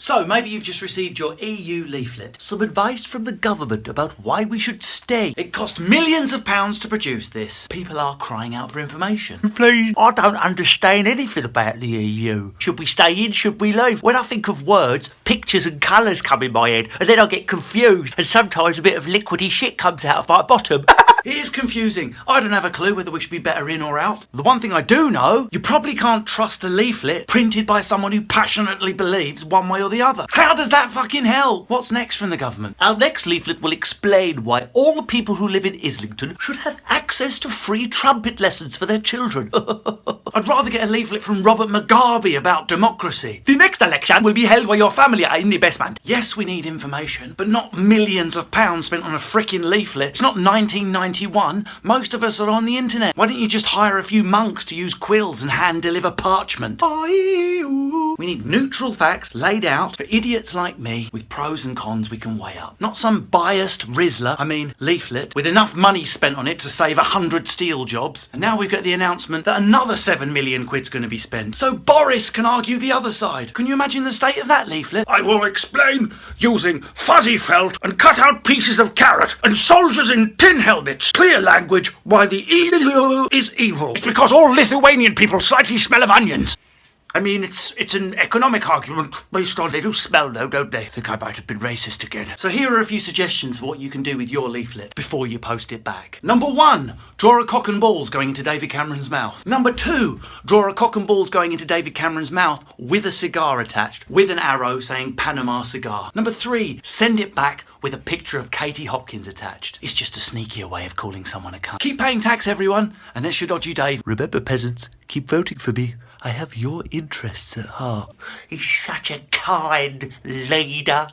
So, maybe you've just received your EU leaflet. Some advice from the government about why we should stay. It cost millions of pounds to produce this. People are crying out for information. Please, I don't understand anything about the EU. Should we stay in? Should we leave? When I think of words, pictures and colours come in my head, and then I get confused, and sometimes a bit of liquidy shit comes out of my bottom. It is confusing. I don't have a clue whether we should be better in or out. The one thing I do know, you probably can't trust a leaflet printed by someone who passionately believes one way or the other. How does that fucking help? What's next from the government? Our next leaflet will explain why all the people who live in Islington should have access to free trumpet lessons for their children. I'd rather get a leaflet from Robert Mugabe about democracy. The next election will be held where your family are in the basement. Yes, we need information, but not millions of pounds spent on a frickin' leaflet. It's not 1991. Most of us are on the internet. Why don't you just hire a few monks to use quills and hand deliver parchment? We need neutral facts laid out for idiots like me with pros and cons we can weigh up. Not some biased leaflet with enough money spent on it to save 100 steel jobs. And now we've got the announcement that another 7 million quid's going to be spent. So Boris can argue the other side. Can you imagine the state of that leaflet? I will explain using fuzzy felt and cut out pieces of carrot and soldiers in tin helmets. Clear language why the EU is evil. It's because all Lithuanian people slightly smell of onions. I mean, it's an economic argument based on they do smell though, don't they? I think I might have been racist again. So here are a few suggestions for what you can do with your leaflet before you post it back. Number 1, draw a cock and balls going into David Cameron's mouth. Number 2, draw a cock and balls going into David Cameron's mouth with a cigar attached, with an arrow saying Panama cigar. Number 3, send it back with a picture of Katie Hopkins attached. It's just a sneakier way of calling someone a cunt. Keep paying tax, everyone, and that's your dodgy Dave. Remember, peasants, keep voting for me. I have your interests at heart. He's such a kind leader.